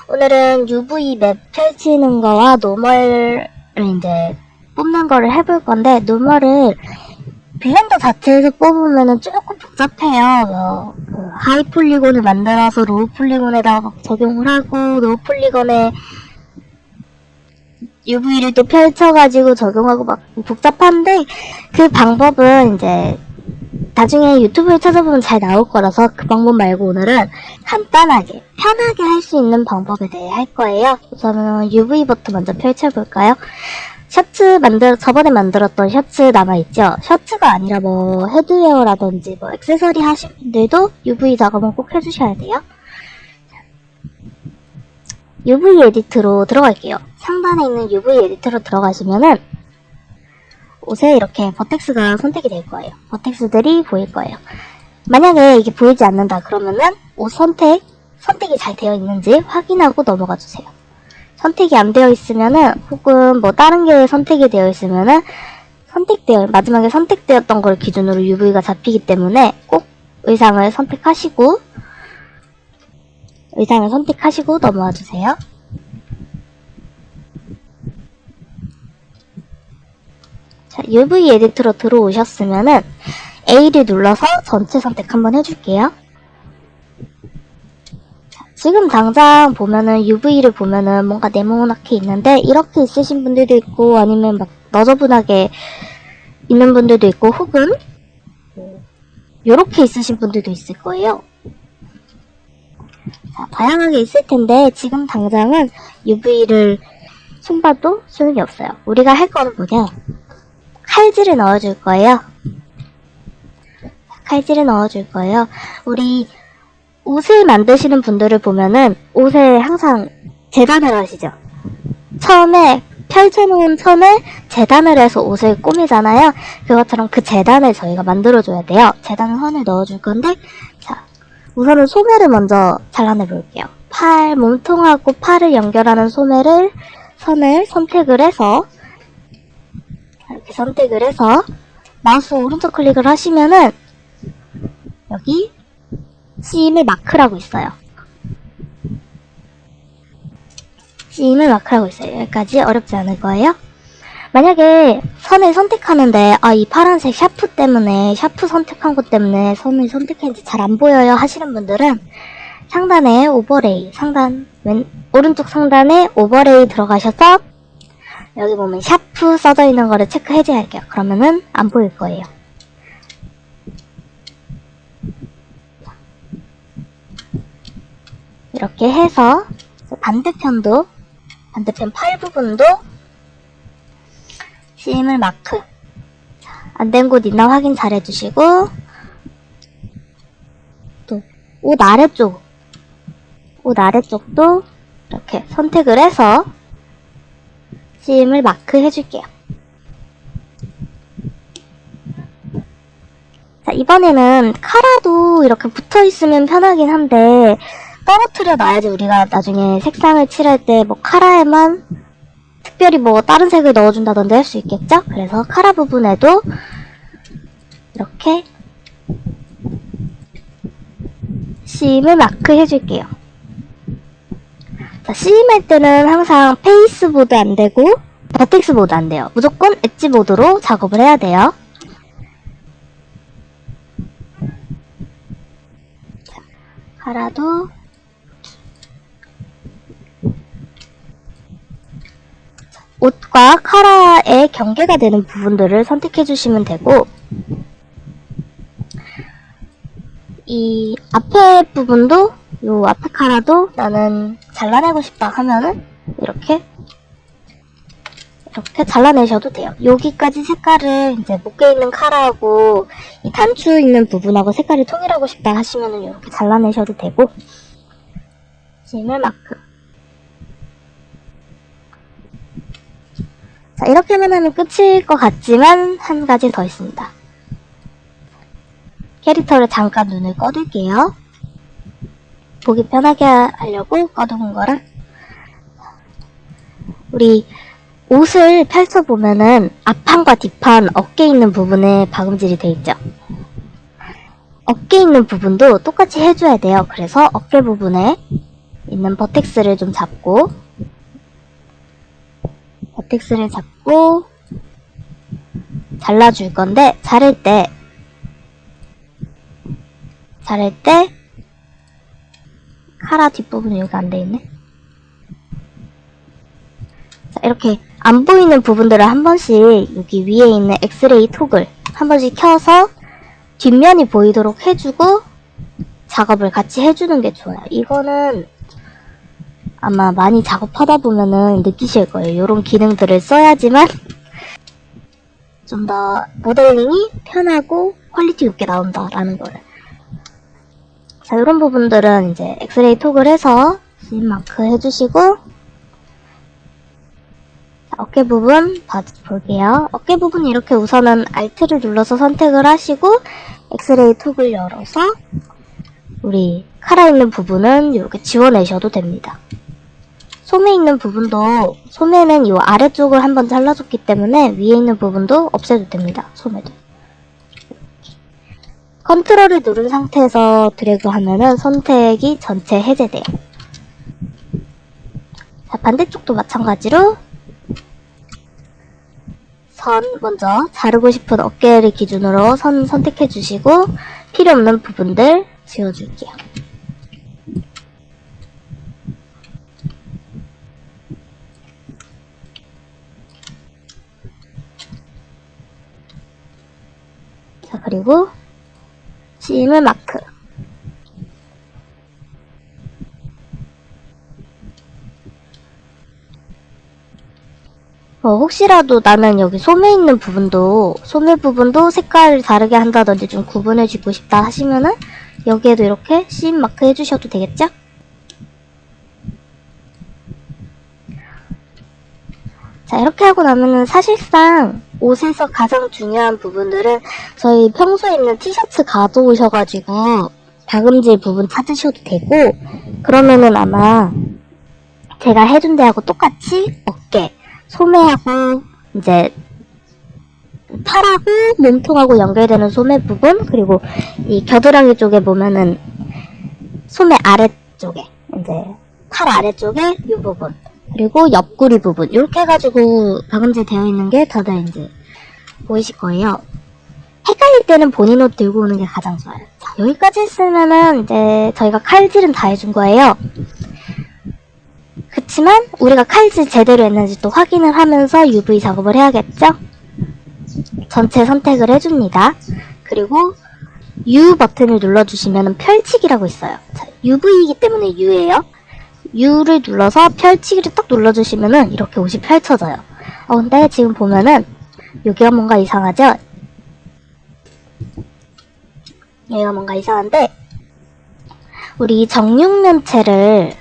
오늘은 UV 맵 펼치는 거와 노멀을 이제 뽑는 거를 해볼 건데, 노멀을 블렌더 자체에서 뽑으면은 조금 복잡해요. 하이 폴리곤을 만들어서 로우 폴리곤에다가 적용을 하고, 로우 폴리곤에 UV를 또 펼쳐가지고 적용하고 막 복잡한데, 그 방법은 이제 나중에 유튜브에 찾아보면 잘 나올 거라서 그 방법 말고 오늘은 간단하게 편하게 할 수 있는 방법에 대해 할 거예요. 우선은 UV부터 먼저 펼쳐볼까요? 셔츠 저번에 만들었던 셔츠 남아있죠? 셔츠가 아니라 뭐 헤드웨어라든지 뭐 액세서리 하신 분들도 UV 작업은 꼭 해주셔야 돼요. UV 에디트로 들어갈게요. 상단에 있는 UV 에디트로 들어가시면은 옷에 이렇게 버텍스가 선택이 될 거예요. 버텍스들이 보일 거예요. 만약에 이게 보이지 않는다 그러면은 옷 선택이 잘 되어 있는지 확인하고 넘어가 주세요. 선택이 안 되어 있으면은, 혹은 뭐 다른 게 선택이 되어 있으면은 마지막에 선택되었던 걸 기준으로 UV가 잡히기 때문에 꼭 의상을 선택하시고 넘어와 주세요. 자, UV 에디터로 들어오셨으면은 A를 눌러서 전체 선택 한번 해줄게요. 자, 지금 당장 보면은 UV를 보면은 뭔가 네모나게 있는데 이렇게 있으신 분들도 있고 아니면 막 너저분하게 있는 분들도 있고 혹은 요렇게 있으신 분들도 있을 거예요. 자, 다양하게 있을 텐데 지금 당장은 UV를 손봐도 소용이 없어요. 우리가 할 거는 뭐냐? 칼질을 넣어줄 거예요. 우리 옷을 만드시는 분들을 보면은 옷에 항상 재단을 하시죠. 처음에 펼쳐놓은 선을 재단을 해서 옷을 꾸미잖아요. 그것처럼 그 재단을 저희가 만들어줘야 돼요. 재단 선을 넣어줄 건데, 자, 우선은 소매를 먼저 잘라내 볼게요. 몸통하고 팔을 연결하는 선을 선택을 해서 이렇게 선택을 해서 마우스 오른쪽 클릭을 하시면은 여기 CM을 마크라고 있어요. 여기까지 어렵지 않을 거예요. 만약에 선을 선택하는데 이 파란색 샤프 선택한 것 때문에 선을 선택했는지 잘 안 보여요 하시는 분들은 상단에 오버레이, 오른쪽 상단에 오버레이 들어가셔서 여기 보면 샤프 써져 있는 거를 체크해줘야 할게요. 그러면은 안 보일 거예요. 이렇게 해서 반대편 팔 부분도 CM을 마크. 안 된 곳 있나 확인 잘 해주시고, 또 옷 아래쪽도 이렇게 선택을 해서 CM을 마크 해줄게요. 자, 이번에는 카라도 이렇게 붙어있으면 편하긴 한데 떨어뜨려 놔야지 우리가 나중에 색상을 칠할 때 뭐 카라에만 특별히 뭐 다른 색을 넣어준다던지 할 수 있겠죠? 그래서 카라 부분에도 이렇게 CM을 마크 해줄게요. 자, CM할 때는 항상 페이스보드 안되고 버텍스보드 안돼요. 무조건 엣지보드로 작업을 해야 돼요. 자, 카라도 옷과 카라의 경계가 되는 부분들을 선택해 주시면 되고, 이 앞에 부분도, 요 앞에 카라도 나는 잘라내고 싶다 하면은 이렇게 잘라내셔도 돼요. 여기까지 색깔을 이제 묶여 있는 카라하고 이 단추 있는 부분하고 색깔을 통일하고 싶다 하시면은 이렇게 잘라내셔도 되고, CM을 마크. 자, 이렇게만 하면 끝일 것 같지만 한 가지 더 있습니다. 캐릭터를 잠깐 눈을 꺼둘게요. 보기 편하게 하려고 꺼둔 거라. 우리 옷을 펼쳐보면은 앞판과 뒷판, 어깨 있는 부분에 박음질이 돼 있죠. 어깨 있는 부분도 똑같이 해줘야 돼요. 그래서 어깨 부분에 있는 버텍스를 좀 잡고, 버텍스를 잡고 잘라줄 건데, 자를 때 카라 뒷부분이 여기 안 돼있네. 자, 이렇게 안 보이는 부분들을 한 번씩 여기 위에 있는 엑스레이 톡을 한 번씩 켜서 뒷면이 보이도록 해주고 작업을 같이 해주는 게 좋아요. 이거는 아마 많이 작업하다 보면은 느끼실 거예요. 이런 기능들을 써야지만 좀 더 모델링이 편하고 퀄리티 있게 나온다라는 거를. 자, 이런 부분들은 이제 엑스레이 톡을 해서 씬 마크 해주시고, 자, 어깨 부분 볼게요. 어깨 부분 이렇게 우선은 Alt를 눌러서 선택을 하시고 엑스레이 톡을 열어서 우리 카라 있는 부분은 이렇게 지워내셔도 됩니다. 소매 있는 부분도, 소매는 이 아래쪽을 한번 잘라줬기 때문에 위에 있는 부분도 없애도 됩니다. 소매도. 컨트롤을 누른 상태에서 드래그 하면은 선택이 전체 해제돼요. 자, 반대쪽도 마찬가지로 선 먼저 자르고 싶은 어깨를 기준으로 선 선택해 주시고 필요 없는 부분들 지워줄게요. 자, 그리고 심을 마크. 혹시라도 나는 여기 소매 있는 부분도, 소매 부분도 색깔을 다르게 한다든지 좀 구분해주고 싶다 하시면은 여기에도 이렇게 씬 마크 해주셔도 되겠죠? 자, 이렇게 하고 나면은 사실상 옷에서 가장 중요한 부분들은 저희 평소에 입는 티셔츠 가져오셔가지고 박음질 부분 찾으셔도 되고, 그러면은 아마 제가 해준 데하고 똑같이 어깨, 소매하고 이제 팔하고 몸통하고 연결되는 소매 부분, 그리고 이 겨드랑이 쪽에 보면은 소매 아래쪽에 이제 팔 아래쪽에 이 부분, 그리고 옆구리 부분 이렇게 해가지고 박음질 되어 있는 게 다들 이제 보이실 거예요. 헷갈릴 때는 본인 옷 들고 오는 게 가장 좋아요. 자, 여기까지 했으면은 이제 저희가 칼질은 다 해준 거예요. 그치만 우리가 칼질 제대로 했는지 또 확인을 하면서 UV 작업을 해야겠죠? 전체 선택을 해줍니다. 그리고 U 버튼을 눌러주시면 펼치기라고 있어요. 자, UV이기 때문에 U예요. U를 눌러서 펼치기를 딱 눌러주시면은 이렇게 옷이 펼쳐져요. 근데 지금 보면은 여기가 뭔가 이상하죠? 여기가 뭔가 이상한데, 우리 정육면체를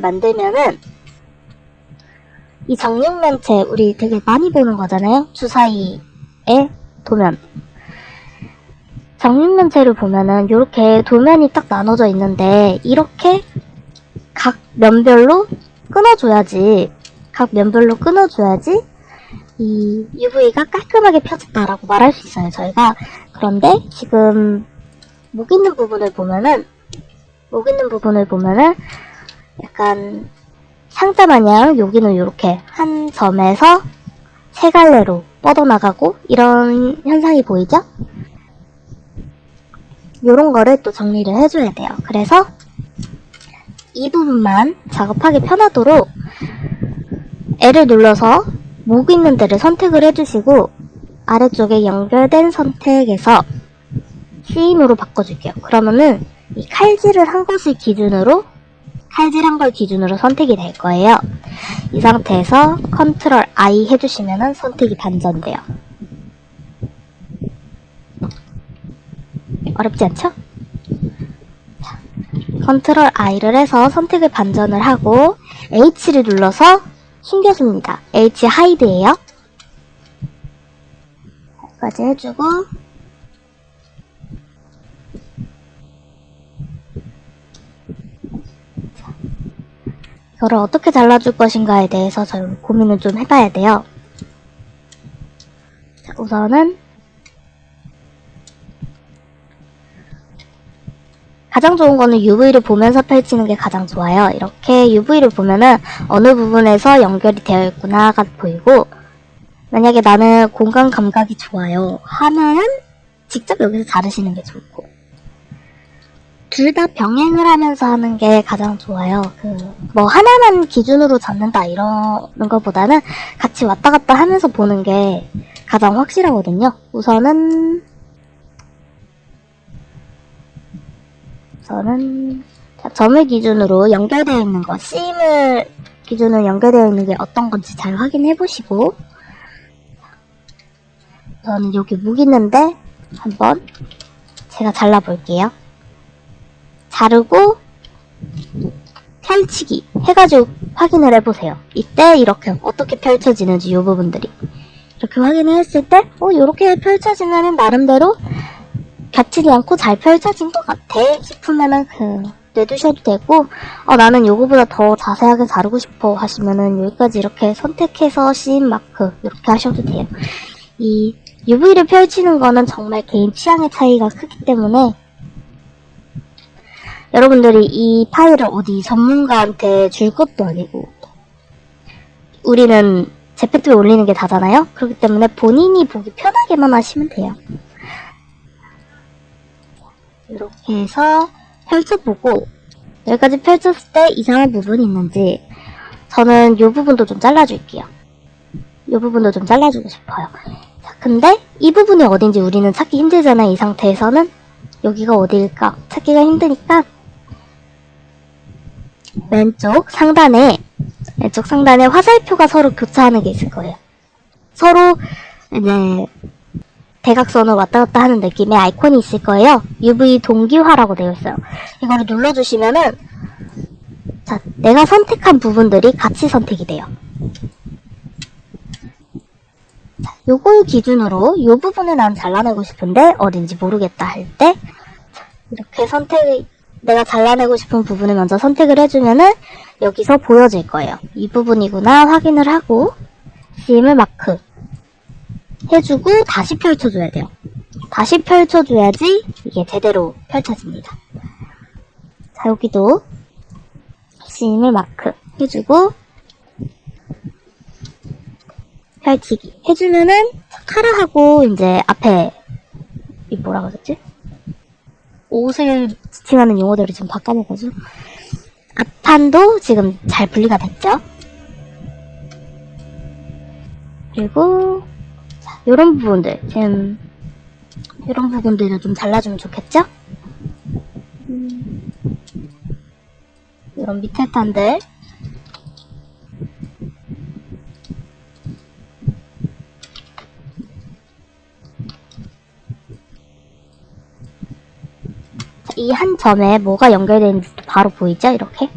만들면은 이 정육면체 우리 되게 많이 보는 거잖아요. 주사위의 도면. 정육면체를 보면은 이렇게 도면이 딱 나눠져 있는데 이렇게 각 면별로 끊어줘야지 이 UV가 깔끔하게 펴졌다라고 말할 수 있어요, 저희가. 그런데 지금 목 있는 부분을 보면은 약간 상자 마냥 여기는 이렇게 한 점에서 세 갈래로 뻗어나가고 이런 현상이 보이죠? 요런 거를 또 정리를 해줘야 돼요. 그래서 이 부분만 작업하기 편하도록 L을 눌러서 목 있는 데를 선택을 해주시고 아래쪽에 연결된 선택에서 C임으로 바꿔줄게요. 그러면은 이 칼질을 한 걸 기준으로 선택이 될 거예요. 이 상태에서 컨트롤 I 해주시면은 선택이 반전돼요. 어렵지 않죠? 자, 컨트롤 I를 해서 선택을 반전을 하고 H를 눌러서 숨겨줍니다. H 하이드예요. 여기까지 해주고 이거를 어떻게 잘라줄 것인가에 대해서 저희 고민을 좀 해봐야 돼요. 자, 우선은 가장 좋은 거는 UV를 보면서 펼치는 게 가장 좋아요. 이렇게 UV를 보면은 어느 부분에서 연결이 되어 있구나가 보이고, 만약에 나는 공간 감각이 좋아요 하면은 직접 여기서 자르시는 게 좋고, 둘 다 병행을 하면서 하는 게 가장 좋아요. 뭐 하나만 기준으로 잡는다 이러는 것보다는 같이 왔다 갔다 하면서 보는 게 가장 확실하거든요. 우선은 점을 기준으로 연결되어 있는 거, C임을 기준으로 연결되어 있는 게 어떤 건지 잘 확인해 보시고, 저는 여기 묵 있는데 한번 제가 잘라 볼게요. 자르고 펼치기 해가지고 확인을 해보세요. 이때 이렇게 어떻게 펼쳐지는지 이 부분들이 이렇게 확인을 했을 때 이렇게 펼쳐지면은 나름대로 겹치지 않고 잘 펼쳐진 것 같아 싶으면은 내두셔도 되고, 나는 요거보다 더 자세하게 자르고 싶어 하시면은 여기까지 이렇게 선택해서 씬 마크 이렇게 하셔도 돼요. 이 UV를 펼치는 거는 정말 개인 취향의 차이가 크기 때문에 여러분들이 이 파일을 어디 전문가한테 줄 것도 아니고, 우리는 제페토에 올리는 게 다잖아요. 그렇기 때문에 본인이 보기 편하게만 하시면 돼요. 이렇게 해서 펼쳐보고, 여기까지 펼쳤을 때 이상한 부분이 있는지 저는 이 부분도 좀 잘라줄게요. 이 부분도 좀 잘라주고 싶어요. 자, 근데 이 부분이 어딘지 우리는 찾기 힘들잖아요. 이 상태에서는 여기가 어디일까 찾기가 힘드니까 왼쪽 상단에 화살표가 서로 교차하는 게 있을 거예요. 서로 이제 대각선을 왔다 갔다 하는 느낌의 아이콘이 있을 거예요. UV 동기화라고 되어 있어요. 이거를 눌러주시면은, 자, 내가 선택한 부분들이 같이 선택이 돼요. 자, 요걸 기준으로 요 부분을 난 잘라내고 싶은데 어딘지 모르겠다 할 때, 이렇게 내가 잘라내고 싶은 부분을 먼저 선택을 해주면은 여기서 보여질 거예요. 이 부분이구나 확인을 하고 C임을 마크 해주고 다시 펼쳐줘야 돼요. 다시 펼쳐줘야지 이게 제대로 펼쳐집니다. 자, 여기도 C임을 마크 해주고 펼치기 해주면은 카라하고 이제 앞에 이 뭐라 그러지? 옷을 지칭하는 용어들을 지금 바꿔먹어가지고 앞판도 지금 잘 분리가 됐죠? 그리고 자, 요런 부분들 지금 요런 부분들을 좀 잘라주면 좋겠죠? 요런 밑에 판들 이 한 점에 뭐가 연결되어 있는지 바로 보이죠? 이렇게.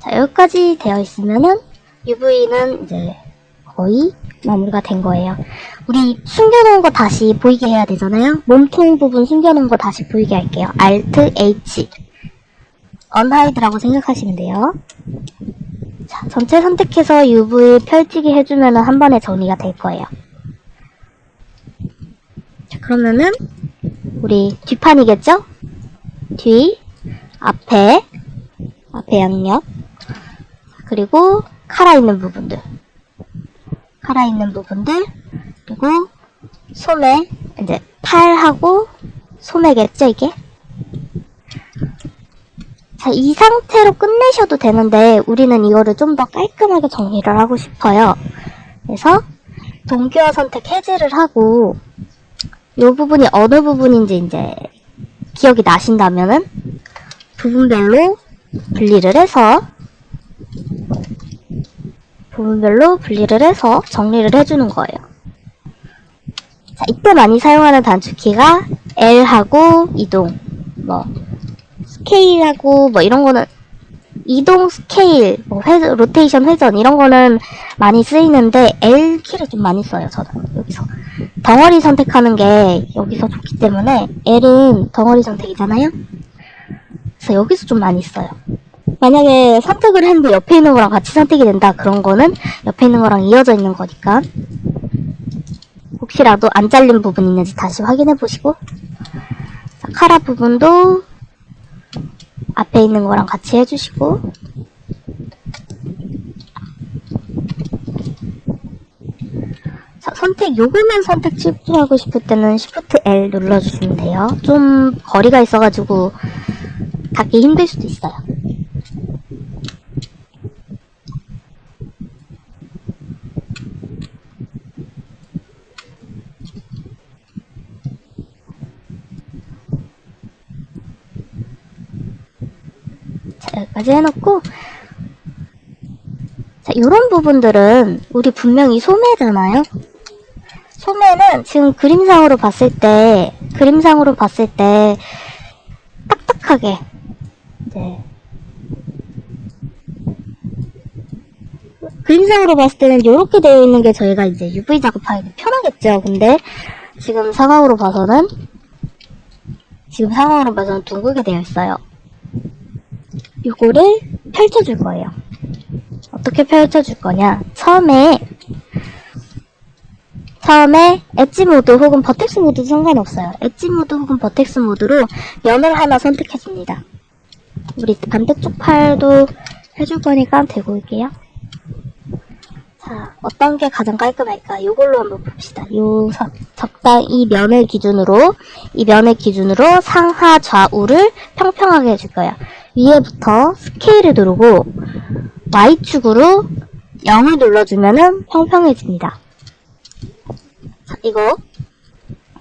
자, 여기까지 되어 있으면은 UV는 이제 거의 마무리가 된 거예요. 우리 숨겨놓은 거 다시 보이게 해야 되잖아요? 몸통 부분 숨겨놓은 거 다시 보이게 할게요. Alt H Unhide라고 생각하시면 돼요. 자, 전체 선택해서 UV 펼치기 해주면은 한 번에 정리가 될 거예요. 자, 그러면은 우리 뒷판이겠죠? 뒤, 앞에 양옆, 그리고 카라 있는 부분들, 그리고 소매, 이제 팔하고 소매겠죠, 이게? 자, 이 상태로 끝내셔도 되는데 우리는 이거를 좀 더 깔끔하게 정리를 하고 싶어요. 그래서 동기화 선택 해제를 하고 이 부분이 어느 부분인지 이제 기억이 나신다면은 부분별로 분리를 해서 정리를 해주는 거예요. 자, 이때 많이 사용하는 단축키가 L하고 이동, 스케일하고 이런 거는 이동 스케일, 로테이션 회전 이런 거는 많이 쓰이는데 L키를 좀 많이 써요. 저는 여기서 덩어리 선택하는 게 여기서 좋기 때문에 L은 덩어리 선택이잖아요. 그래서 여기서 좀 많이 써요. 만약에 선택을 했는데 옆에 있는 거랑 같이 선택이 된다 그런 거는 옆에 있는 거랑 이어져 있는 거니까 혹시라도 안 잘린 부분 있는지 다시 확인해 보시고, 자, 카라 부분도 앞에 있는 거랑 같이 해주시고, 자, 요거만 선택 집중하고 싶을 때는 Shift L 눌러주시면 돼요. 좀 거리가 있어가지고 닿기 힘들 수도 있어요. 자, 여기까지 해놓고, 자, 요런 부분들은 우리 분명히 소매잖아요? 소매는 지금 그림상으로 봤을 때 딱딱하게, 이제, 그림상으로 봤을 때는 요렇게 되어 있는 게 저희가 이제 UV 작업하기 편하겠죠? 근데 지금 상황으로 봐서는 둥글게 되어 있어요. 요거를 펼쳐줄 거예요. 어떻게 펼쳐줄 거냐? 처음에 엣지 모드 혹은 버텍스 모드도 상관없어요. 엣지 모드 혹은 버텍스 모드로 면을 하나 선택해줍니다. 우리 반대쪽 팔도 해줄 거니까 대고 올게요. 자, 어떤 게 가장 깔끔할까? 요걸로 한번 봅시다. 적당히 이 면을 기준으로 상하 좌우를 평평하게 해줄 거예요. 위에부터 스케일을 누르고 Y축으로 0을 눌러주면은 평평해집니다. 자, 이거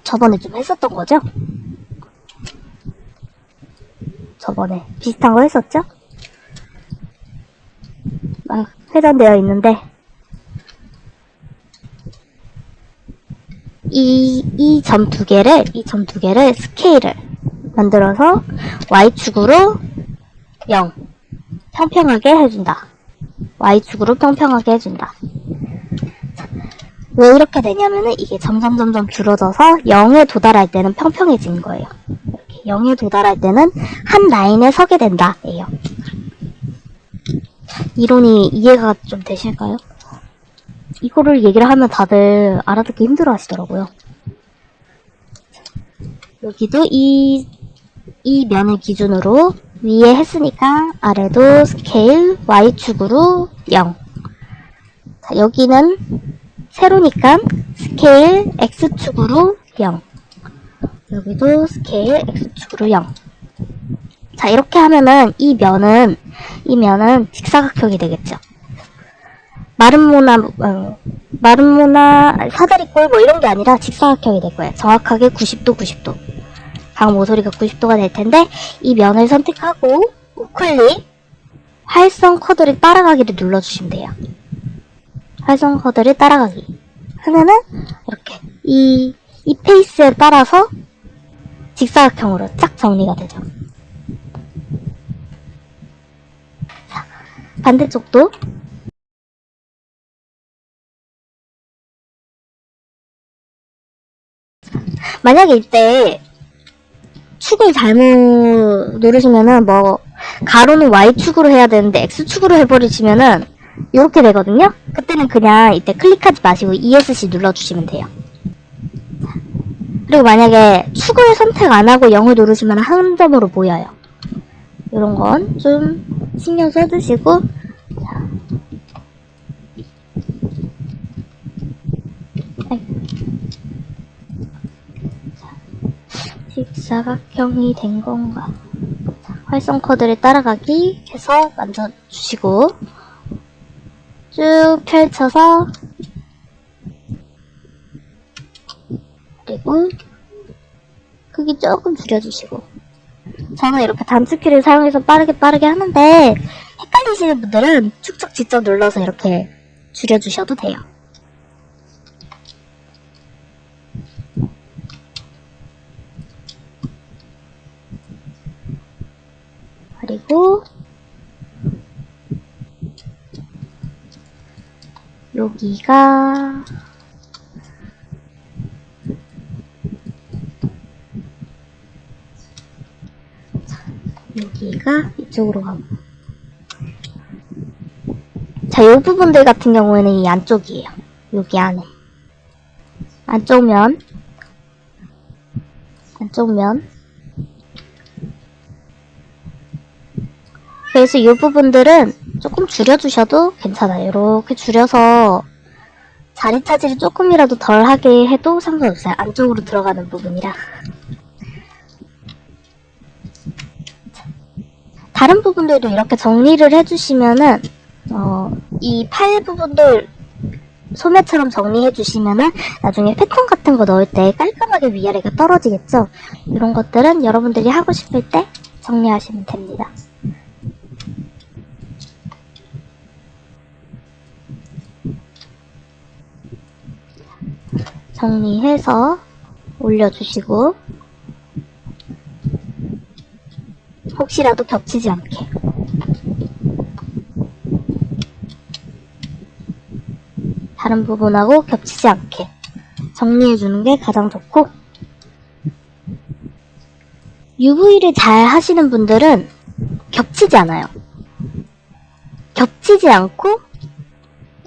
저번에 좀 했었던 거죠? 저번에 비슷한 거 했었죠? 막 회전되어 있는데 이 점 두 개를 스케일을 만들어서 Y축으로 0 평평하게 해준다. Y축으로 평평하게 해준다. 왜 이렇게 되냐면은 이게 점점 줄어져서 0에 도달할 때는 평평해진 거예요. 이렇게 0에 도달할 때는 한 라인에 서게 된다. 예요. 이론이 이해가 좀 되실까요? 이거를 얘기를 하면 다들 알아듣기 힘들어 하시더라고요. 여기도 이 면을 기준으로 위에 했으니까 아래도 스케일 Y축으로 0. 자, 여기는 세로니까 스케일 X축으로 0. 여기도 스케일 X축으로 0. 자, 이렇게 하면은 이 면은 직사각형이 되겠죠. 마른 모나, 사다리꼴 뭐 이런 게 아니라 직사각형이 될 거예요. 정확하게 90도. 각 모서리가 90도가 될 텐데, 이 면을 선택하고, 우클릭, 활성 커드를 따라가기를 눌러주시면 돼요. 활성 커드를 따라가기. 하면은, 이렇게, 이 페이스에 따라서 직사각형으로 쫙 정리가 되죠. 자, 반대쪽도, 만약에 이때 축을 잘못 누르시면은 뭐 가로는 Y축으로 해야 되는데 X축으로 해버리시면은 이렇게 되거든요. 그때는 그냥 이때 클릭하지 마시고 ESC 눌러주시면 돼요. 그리고 만약에 축을 선택 안하고 0을 누르시면 한 점으로 보여요. 이런 건 좀 신경 써주시고, 직사각형이 된 건가? 활성 코드를 따라가기 해서 만져주시고 쭉 펼쳐서, 그리고 크기 조금 줄여주시고, 저는 이렇게 단축키를 사용해서 빠르게 하는데 헷갈리시는 분들은 축척 직접 눌러서 이렇게 줄여주셔도 돼요. 그리고 여기가 이쪽으로 가고, 자, 이 부분들 같은 경우에는 이 안쪽이에요. 여기 안쪽 면. 그래서 이 부분들은 조금 줄여주셔도 괜찮아요. 이렇게 줄여서 자리 차질이 조금이라도 덜 하게 해도 상관없어요. 안쪽으로 들어가는 부분이라. 다른 부분들도 이렇게 정리를 해주시면은 이 팔 부분들 소매처럼 정리해주시면은 나중에 패턴 같은 거 넣을 때 깔끔하게 위아래가 떨어지겠죠? 이런 것들은 여러분들이 하고 싶을 때 정리하시면 됩니다. 정리해서 올려주시고 혹시라도 겹치지 않게 다른 부분하고 겹치지 않게 정리해주는 게 가장 좋고, UV를 잘 하시는 분들은 겹치지 않아요. 겹치지 않고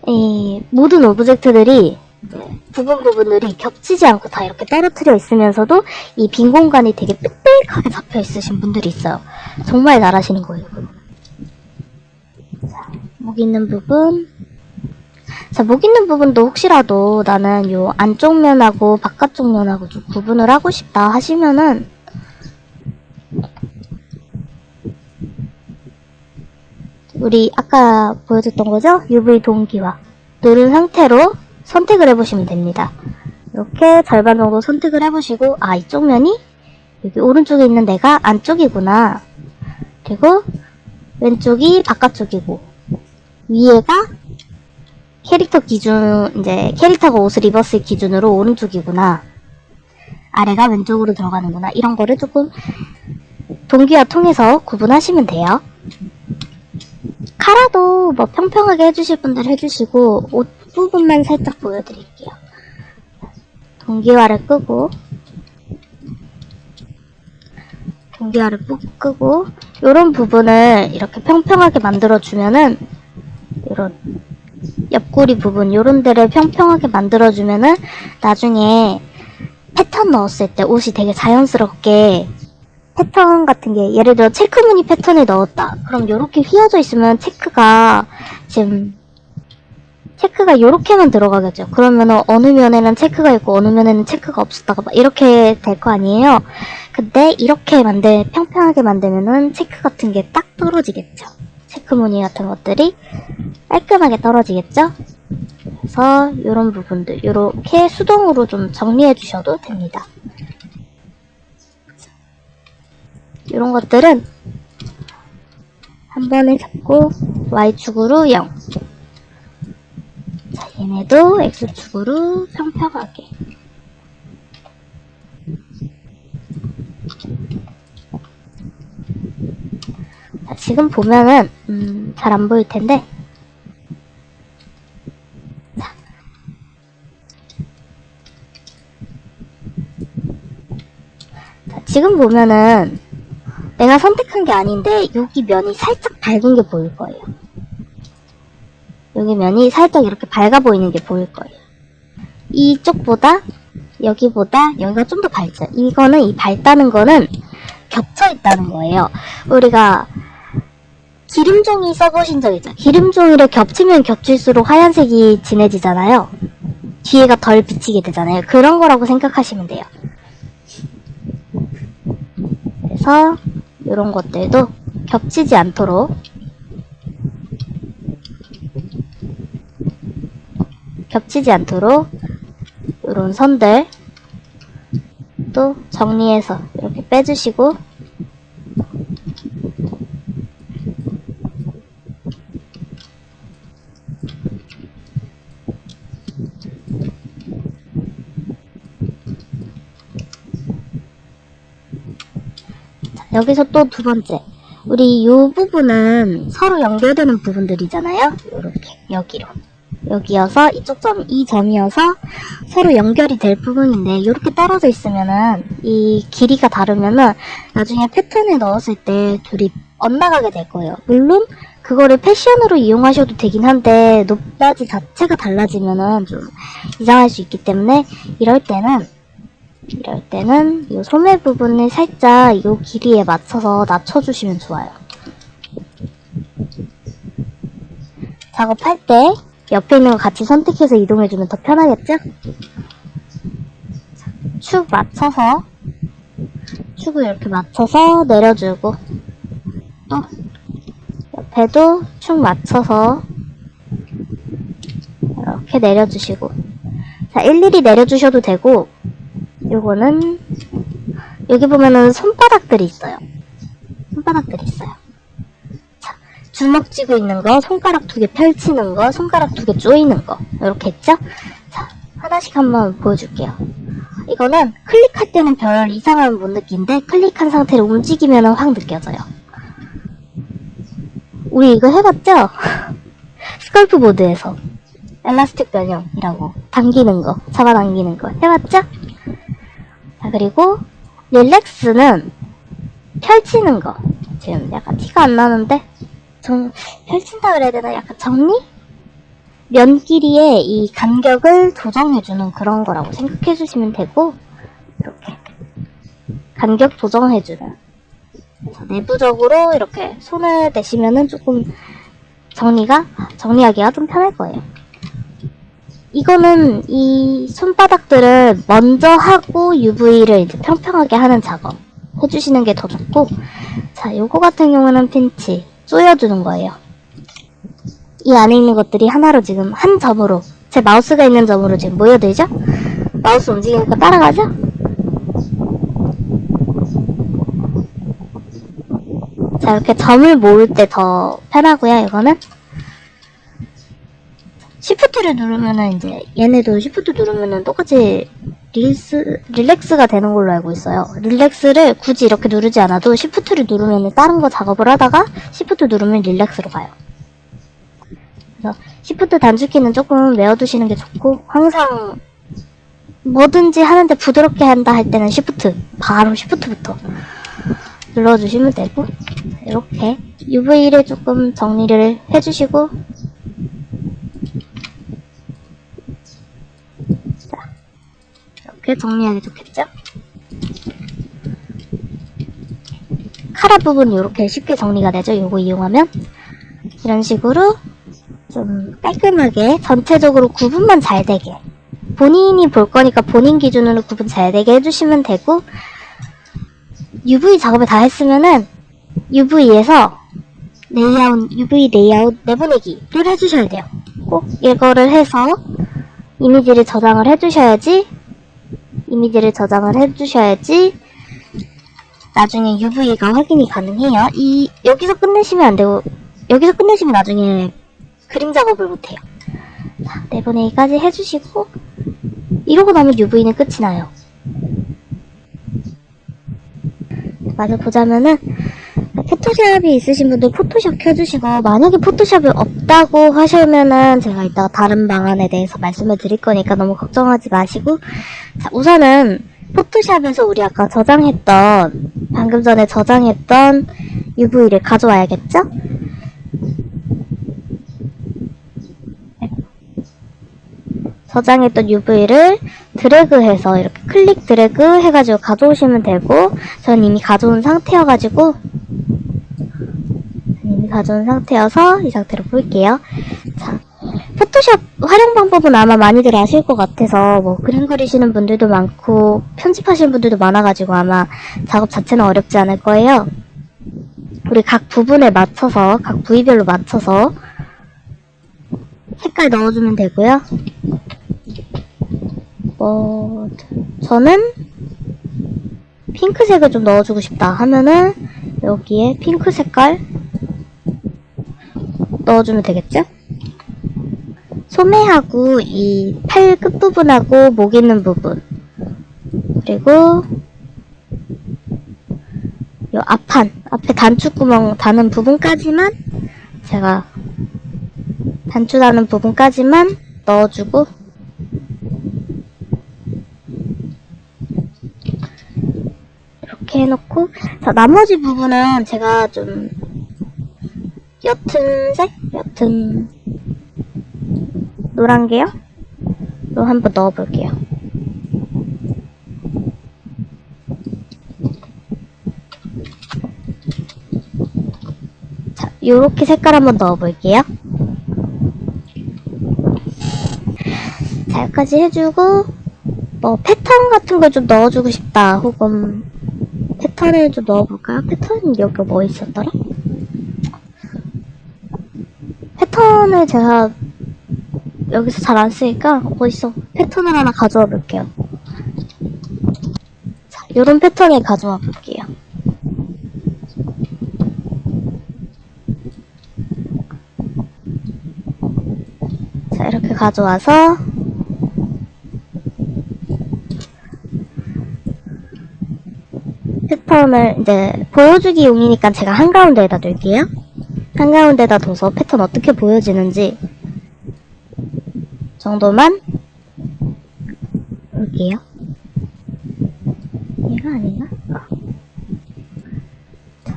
이 모든 오브젝트들이 부분들이 겹치지 않고 다 이렇게 떨어뜨려 있으면서도 이 빈 공간이 되게 빽빽하게 잡혀 있으신 분들이 있어요. 정말 잘하시는 거예요. 자, 목 있는 부분. 자, 목 있는 부분도 혹시라도 나는 요 안쪽 면하고 바깥쪽 면하고 좀 구분을 하고 싶다 하시면은 우리 아까 보여줬던 거죠? UV 동기화 누른 상태로 선택을 해보시면 됩니다. 이렇게 절반 정도 선택을 해보시고, 아, 이쪽 면이 여기 오른쪽에 있는 데가 안쪽이구나. 그리고 왼쪽이 바깥쪽이고, 위에가 캐릭터 기준, 이제 캐릭터가 옷을 입었을 기준으로 오른쪽이구나. 아래가 왼쪽으로 들어가는구나. 이런 거를 조금 동기화 통해서 구분하시면 돼요. 카라도 뭐 평평하게 해주실 분들 해주시고, 옷 부분만 살짝 보여드릴게요. 동기화를 끄고 요런 부분을 이렇게 평평하게 만들어주면은, 요런 옆구리 부분 요런 데를 평평하게 만들어주면은 나중에 패턴 넣었을 때 옷이 되게 자연스럽게 패턴 같은 게, 예를 들어 체크무늬 패턴을 넣었다. 그럼 요렇게 휘어져 있으면 체크가 요렇게만 들어가겠죠. 그러면 어느 면에는 체크가 있고 어느 면에는 체크가 없었다가 막 이렇게 될 거 아니에요. 근데 이렇게 평평하게 만들면은 체크 같은 게 딱 떨어지겠죠. 체크 무늬 같은 것들이 깔끔하게 떨어지겠죠. 그래서 이런 부분들 이렇게 수동으로 좀 정리해 주셔도 됩니다. 이런 것들은 한 번에 잡고 Y축으로 0. 자, 얘네도 X축으로 평평하게. 자, 지금 보면은 잘 안 보일 텐데, 자, 지금 보면은 내가 선택한 게 아닌데 여기 면이 살짝 밝은 게 보일 거예요. 여기 면이 살짝 이렇게 밝아 보이는 게 보일 거예요. 이쪽보다 여기가 좀 더 밝죠. 이거는 이 밝다는 거는 겹쳐 있다는 거예요. 우리가 기름종이 써보신 적 있죠? 기름종이를 겹치면 겹칠수록 하얀색이 진해지잖아요. 뒤에가 덜 비치게 되잖아요. 그런 거라고 생각하시면 돼요. 그래서 이런 것들도 겹치지 않도록 이런 선들 또 정리해서 이렇게 빼주시고, 여기서 또 두 번째, 우리 요 부분은 서로 연결되는 부분들이잖아요. 이렇게 여기여서 이쪽 점, 이 점이어서 서로 연결이 될 부분인데, 이렇게 떨어져 있으면은 이 길이가 다르면은 나중에 패턴을 넣었을 때 둘이 엇나가게 될 거예요. 물론 그거를 패션으로 이용하셔도 되긴 한데 높낮이 자체가 달라지면은 좀 이상할 수 있기 때문에 이럴 때는 이 소매 부분을 살짝 이 길이에 맞춰서 낮춰주시면 좋아요. 작업할 때 옆에 있는 거 같이 선택해서 이동해주면 더 편하겠죠? 축 맞춰서 축을 이렇게 맞춰서 내려주고 또 옆에도 축 맞춰서 이렇게 내려주시고 자, 일일이 내려주셔도 되고 요거는 여기 보면은 손바닥들이 있어요. 자, 주먹 쥐고 있는 거, 손가락 2개 펼치는 거, 손가락 2개 조이는 거 이렇게 했죠? 자, 하나씩 한번 보여줄게요. 이거는 클릭할 때는 별 이상함을 못 느끼는데 클릭한 상태로 움직이면 확 느껴져요. 우리 이거 해봤죠? 스컬프 보드에서 엘라스틱 변형이라고 당기는 거, 잡아당기는 거 해봤죠? 자, 그리고 릴렉스는 펼치는 거. 지금 약간 티가 안 나는데 펼친다 그래야 되나? 약간 정리? 면 길이의 이 간격을 조정해주는 그런 거라고 생각해주시면 되고 이렇게 간격 조정해주는 그래서 내부적으로 이렇게 손을 대시면은 조금 정리하기가 좀 편할 거예요. 이거는 이 손바닥들을 먼저 하고 UV를 이제 평평하게 하는 작업 해주시는 게 더 좋고 자, 요거 같은 경우는 핀치 조여주는 거예요. 이 안에 있는 것들이 하나로 지금 한 점으로 제 마우스가 있는 점으로 지금 모여들죠? 마우스 움직이니까 따라가죠? 자, 이렇게 점을 모을 때 더 편하고요. 이거는 시프트를 누르면은 이제 얘네도 시프트 누르면은 똑같이 릴렉스가 되는 걸로 알고 있어요. 릴렉스를 굳이 이렇게 누르지 않아도 시프트를 누르면은 다른 거 작업을 하다가 시프트 누르면 릴렉스로 가요. 그래서 시프트 단축키는 조금 외워두시는 게 좋고 항상 뭐든지 하는데 부드럽게 한다 할 때는 바로 시프트부터 눌러주시면 되고 이렇게 UV를 조금 정리를 해주시고 자, 이렇게 정리하기 좋겠죠? 카라 부분 이렇게 쉽게 정리가 되죠? 요거 이용하면 이런 식으로 좀 깔끔하게 전체적으로 구분만 잘 되게 본인이 볼 거니까 본인 기준으로 구분 잘 되게 해주시면 되고 UV 작업을 다 했으면은 UV에서 UV 레이아웃 내보내기를 해주셔야 돼요. 꼭 이거를 해서 이미지를 저장을 해주셔야지 나중에 UV가 확인이 가능해요. 여기서 끝내시면 안 되고 여기서 끝내시면 나중에 그림 작업을 못해요. 자, 내보내기까지 해주시고 이러고 나면 UV는 끝이 나요. 마저 보자면은 포토샵이 있으신 분들 포토샵 켜주시고 만약에 포토샵이 없다고 하시면은 제가 이따가 다른 방안에 대해서 말씀을 드릴 거니까 너무 걱정하지 마시고 자, 우선은 포토샵에서 우리 아까 방금 전에 저장했던 UV를 가져와야겠죠? 저장했던 UV를 드래그해서 이렇게 클릭 드래그 해가지고 가져오시면 되고 전 이미 가져온 상태여서 이 상태로 볼게요. 자, 포토샵 활용 방법은 아마 많이들 아실 것 같아서 뭐 그림 그리시는 분들도 많고 편집하시는 분들도 많아가지고 아마 작업 자체는 어렵지 않을 거예요. 우리 각 부분에 맞춰서 각 부위별로 맞춰서 색깔 넣어주면 되고요. 저는 핑크색을 좀 넣어주고 싶다 하면은 여기에 핑크 색깔 넣어주면 되겠죠? 소매하고 이 팔 끝부분하고 목 있는 부분 그리고 요 앞에 단추구멍 다는 부분까지만 제가 단추 다는 부분까지만 넣어주고 이렇게 해놓고 자, 나머지 부분은 제가 좀 옅은 색? 옅은 노란 게요? 로 한번 넣어볼게요. 자, 요렇게 색깔 한번 넣어볼게요. 자, 여기까지 해주고, 뭐, 패턴 같은 걸 좀 넣어주고 싶다. 혹은, 패턴을 좀 넣어볼까요? 패턴 여기 뭐 있었더라? 패턴을 제가 여기서 잘 안 쓰니까 어디서 패턴을 하나 가져와 볼게요. 자, 요런 패턴을 가져와 볼게요. 자, 이렇게 가져와서 패턴을 이제 보여주기 용이니까 제가 한가운데에다 둘게요. 한가운데다 둬서 패턴 어떻게 보여지는지 정도만 볼게요. 얘가 아닌가?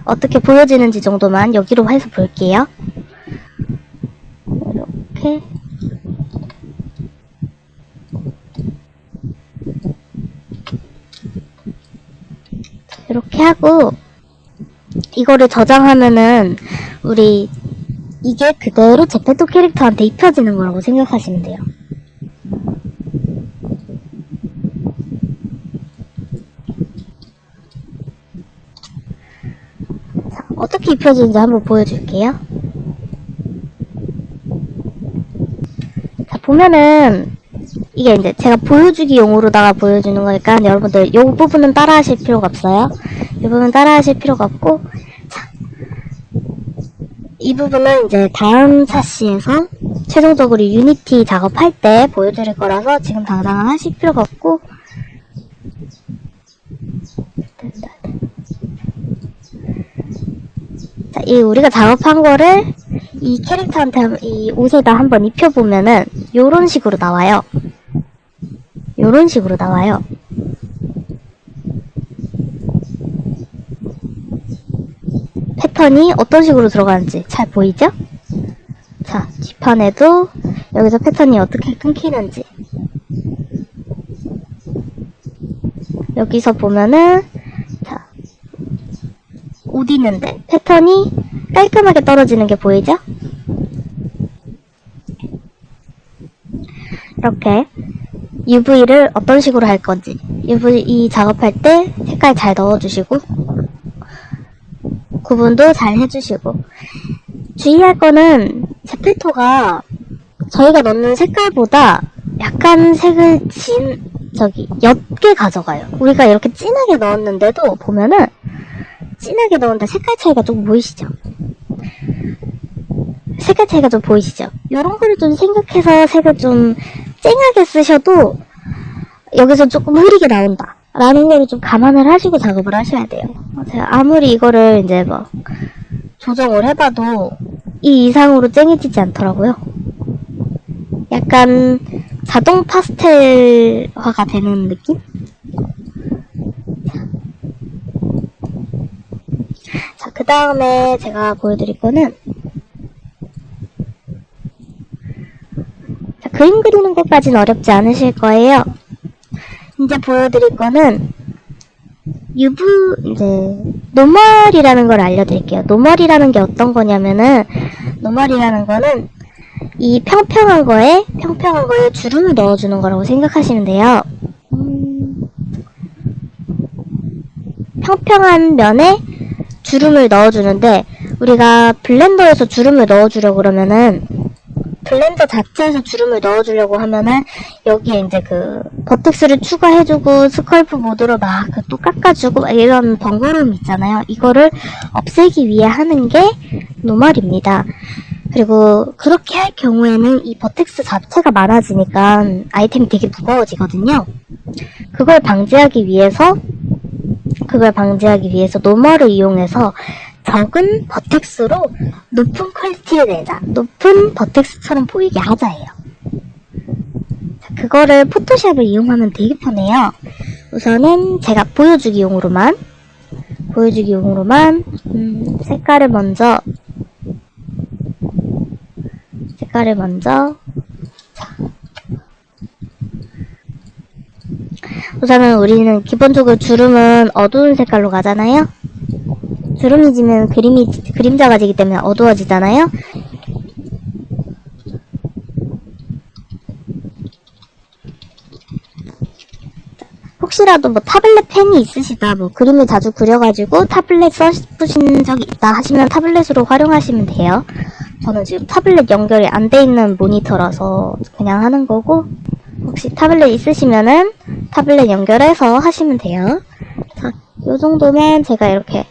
어떻게 보여지는지 정도만 여기로 해서 볼게요. 이렇게 이렇게 하고 이거를 저장하면은 우리 이게 그대로 제페토 캐릭터한테 입혀지는 거라고 생각하시면 돼요. 자, 어떻게 입혀지는지 한번 보여줄게요. 자, 보면은 이게 이제 제가 보여주기 용으로다가 보여주는 거니까 여러분들 이 부분은 따라 하실 필요가 없어요. 이 부분은 따라 하실 필요가 없고, 자, 이 부분은 이제 다음 차시에서 최종적으로 유니티 작업할 때 보여드릴 거라서 지금 당장은 하실 필요가 없고, 자, 이 우리가 작업한 거를 이 캐릭터한테 이 옷에다 한번 입혀보면은 요런 식으로 나와요. 요런 식으로 나와요. 패턴이 어떤 식으로 들어가는지 잘 보이죠? 자, 뒷판에도 여기서 패턴이 어떻게 끊기는지 여기서 보면은 자, 옷 입는데 패턴이 깔끔하게 떨어지는 게 보이죠? 이렇게 UV를 어떤 식으로 할 건지 UV 작업할 때 색깔 잘 넣어주시고 구분도 잘 해주시고 주의할 거는 제페토가 저희가 넣는 색깔보다 약간 색을 옅게 가져가요. 우리가 이렇게 진하게 넣었는데도 보면은 진하게 넣었는데 색깔 차이가 좀 보이시죠? 색깔 차이가 좀 보이시죠? 이런 거를 좀 생각해서 색을 좀 쨍하게 쓰셔도 여기서 조금 흐리게 나온다 라는 거를 좀 감안을 하시고 작업을 하셔야 돼요. 제가 아무리 이거를 이제 뭐 조정을 해봐도 이 이상으로 쨍해지지 않더라고요. 약간 자동 파스텔화가 되는 느낌? 자, 그 다음에 제가 보여드릴 거는 자, 그림 그리는 것까지는 어렵지 않으실 거예요. 이제 보여드릴 거는 이제 노멀이라는 걸 알려드릴게요. 노멀이라는 게 어떤 거냐면은 노멀이라는 거는 이 평평한 거에 주름을 넣어주는 거라고 생각하시면 돼요. 평평한 면에 주름을 넣어주는데 우리가 블렌더에서 주름을 넣어주려고 그러면은 블렌더 자체에서 주름을 넣어주려고 하면은 여기에 이제 그 버텍스를 추가해주고 스컬프 모드로 막 또 깎아주고 막 이런 번거로움 있잖아요. 이거를 없애기 위해 하는 게 노멀입니다. 그리고 그렇게 할 경우에는 이 버텍스 자체가 많아지니까 아이템이 되게 무거워지거든요. 그걸 방지하기 위해서 노멀을 이용해서 적은 버텍스로 높은 퀄리티를 내자. 높은 버텍스처럼 보이게 하자예요. 그거를 포토샵을 이용하면 되게 편해요. 우선은 제가 보여주기용으로만 색깔을 먼저 색깔을 먼저. 자. 우선은 우리는 기본적으로 주름은 어두운 색깔로 가잖아요. 주름이 지면 그림자가 지기 때문에 어두워지잖아요. 혹시라도 뭐 타블렛 펜이 있으시다, 뭐 그림을 자주 그려가지고 타블렛 써보신 적이 있다 하시면 타블렛으로 활용하시면 돼요. 저는 지금 타블렛 연결이 안 돼 있는 모니터라서 그냥 하는 거고, 혹시 타블렛 있으시면은 타블렛 연결해서 하시면 돼요. 자, 요 정도면 제가 이렇게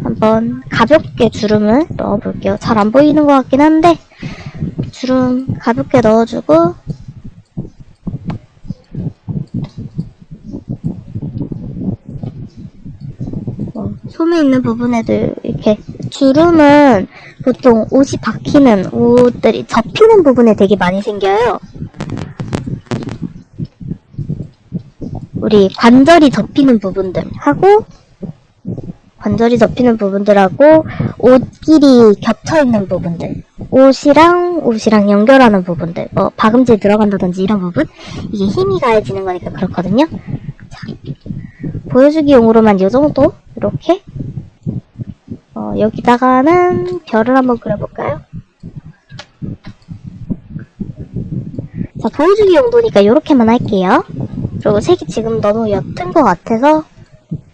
한번 가볍게 주름을 넣어볼게요. 잘 안 보이는 것 같긴 한데 주름 가볍게 넣어주고, 소매 있는 부분에도 이렇게 주름은 보통 옷이 박히는 옷들이 접히는 부분에 되게 많이 생겨요. 우리 관절이 접히는 부분들하고 옷길이 겹쳐있는 부분들, 옷이랑 연결하는 부분들, 뭐 박음질 들어간다든지 이런 부분, 이게 힘이 가해지는 거니까 그렇거든요. 자, 보여주기용으로만 이 정도 이렇게 여기다가는 별을 한번 그려볼까요? 자, 보여주기 용도니까 이렇게만 할게요. 그리고 색이 지금 너무 옅은 것 같아서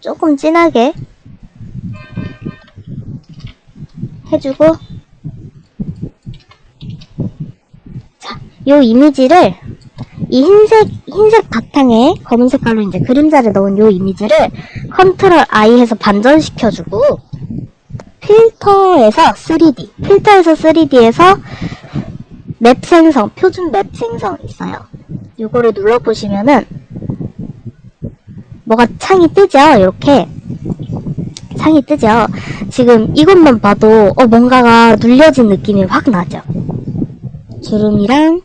조금 진하게 해주고, 자, 요 이미지를 이 흰색 바탕에 검은 색깔로 이제 그림자를 넣은 요 이미지를 컨트롤 I 해서 반전시켜주고, 필터에서 3D에서 맵 생성, 표준 맵 생성 있어요. 요거를 눌러보시면은 뭐가 창이 뜨죠? 이렇게 창이 뜨죠? 지금 이것만 봐도 뭔가가 눌려진 느낌이 확 나죠? 주름이랑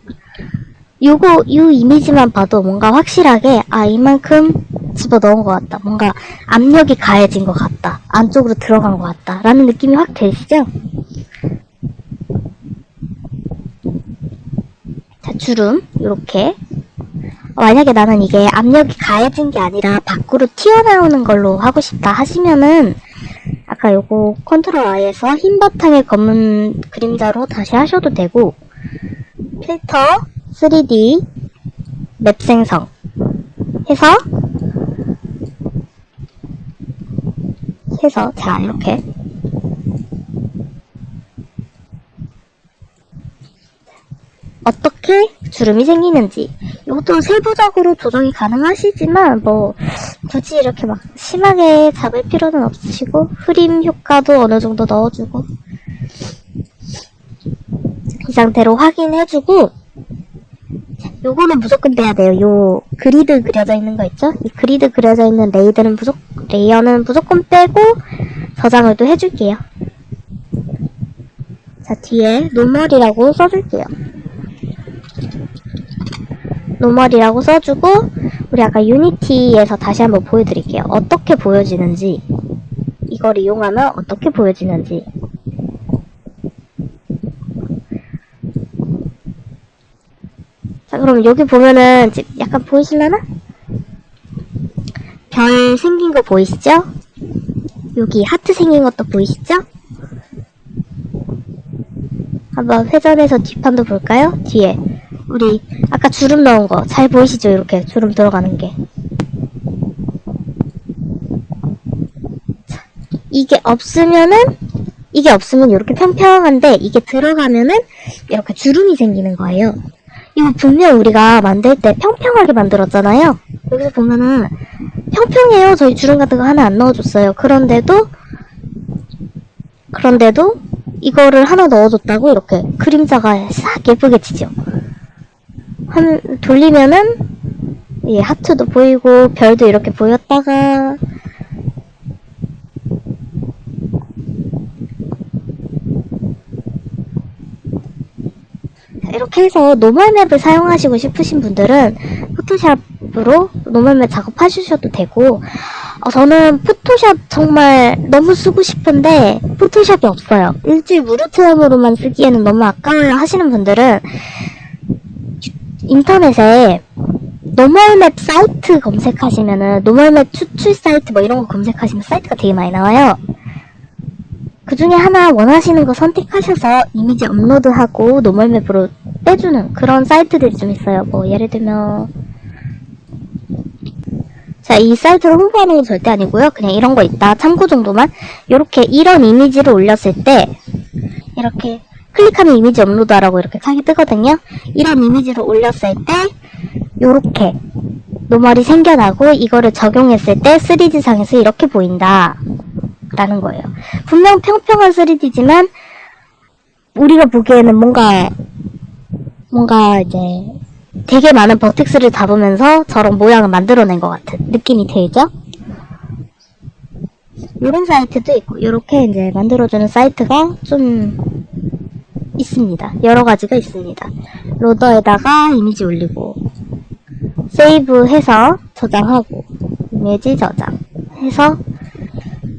요 이미지만 봐도 뭔가 확실하게 이만큼 집어넣은 것 같다, 뭔가 압력이 가해진 것 같다, 안쪽으로 들어간 것 같다 라는 느낌이 확 드시죠? 자, 주름 요렇게. 만약에 나는 이게 압력이 가해진 게 아니라 밖으로 튀어나오는 걸로 하고 싶다 하시면은 아까 요거 컨트롤 I에서 흰 바탕의 검은 그림자로 다시 하셔도 되고, 필터 3D 맵 생성 해서 자, 이렇게 어떻게 주름이 생기는지, 이것도 세부적으로 조정이 가능하시지만 뭐 굳이 이렇게 막 심하게 잡을 필요는 없으시고, 흐림 효과도 어느 정도 넣어주고, 이 상태로 확인해주고, 요거는 무조건 빼야 돼요. 요 그리드 그려져 있는 거 있죠? 이 그리드 그려져 있는 레이어는 무조건 빼고 저장을 또 해줄게요. 자, 뒤에 노멀이라고 써줄게요. 노멀이라고 써주고, 우리 아까 유니티에서 다시 한번 보여드릴게요. 어떻게 보여지는지, 이걸 이용하면 어떻게 보여지는지. 자, 그럼 여기 보면은 약간 보이실라나? 별 생긴 거 보이시죠? 여기 하트 생긴 것도 보이시죠? 한번 회전해서 뒷판도 볼까요? 뒤에 우리 아까 주름 넣은 거 잘 보이시죠? 이렇게 주름 들어가는 게. 자, 이게 없으면 이렇게 평평한데, 이게 들어가면은 이렇게 주름이 생기는 거예요. 이거 분명 우리가 만들 때 평평하게 만들었잖아요. 여기서 보면은 평평해요. 저희 주름 같은 거 하나 안 넣어줬어요. 그런데도 이거를 하나 넣어줬다고 이렇게 그림자가 싹 예쁘게 지죠. 돌리면은 하트도 보이고 별도 이렇게 보였다가, 이렇게 해서 노멀맵을 사용하시고 싶으신 분들은 포토샵으로 노멀맵 작업하셔도 되고, 저는 포토샵 정말 너무 쓰고 싶은데 포토샵이 없어요. 일주일 무료 체험으로만 쓰기에는 너무 아까워요 하시는 분들은 인터넷에 노멀맵 사이트 검색하시면은 노멀맵 추출 사이트 뭐 이런 거 검색하시면 사이트가 되게 많이 나와요. 그 중에 하나 원하시는 거 선택하셔서 이미지 업로드하고 노멀맵으로 빼주는 그런 사이트들이 좀 있어요. 뭐 예를 들면 자, 이 사이트를 홍보하는 건 절대 아니고요. 그냥 이런 거 있다 참고 정도만. 요렇게 이런 이미지를 올렸을 때 이렇게 클릭하면 이미지 업로드하라고 이렇게 창이 뜨거든요. 이런 이미지를 올렸을 때 요렇게 노멀이 생겨나고 이거를 적용했을 때 3D상에서 이렇게 보인다 라는 거예요. 분명 평평한 3D지만 우리가 보기에는 뭔가 이제 되게 많은 버텍스를 잡으면서 저런 모양을 만들어낸 것 같은 느낌이 들죠? 이런 사이트도 있고 이렇게 이제 만들어주는 사이트가 좀 있습니다. 여러 가지가 있습니다. 로더에다가 이미지 올리고 세이브 해서 저장하고 이미지 저장 해서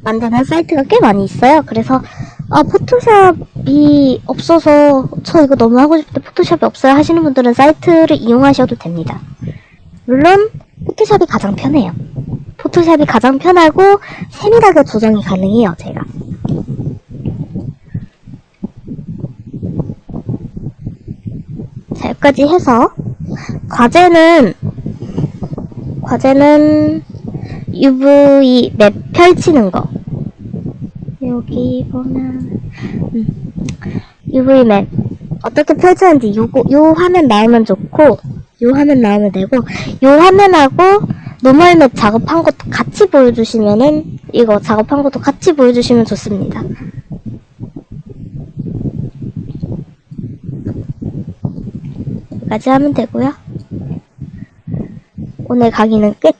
만드는 사이트가 꽤 많이 있어요. 그래서 포토샵이 없어서 저 이거 너무 하고 싶은데 포토샵이 없어요 하시는 분들은 사이트를 이용하셔도 됩니다. 물론 포토샵이 가장 편해요. 포토샵이 가장 편하고 세밀하게 조정이 가능해요. 제가 자, 여기까지 해서 과제는 UV 맵 펼치는 거. 여기 보면 UV 맵 어떻게 펼쳤는지 요 화면 나오면 좋고 요 화면 나오면 되고 요 화면하고 노멀 맵 작업한 것도 같이 보여주시면은 이거 작업한 것도 같이 보여주시면 좋습니다. 여기까지 하면 되고요. 오늘 강의는 끝.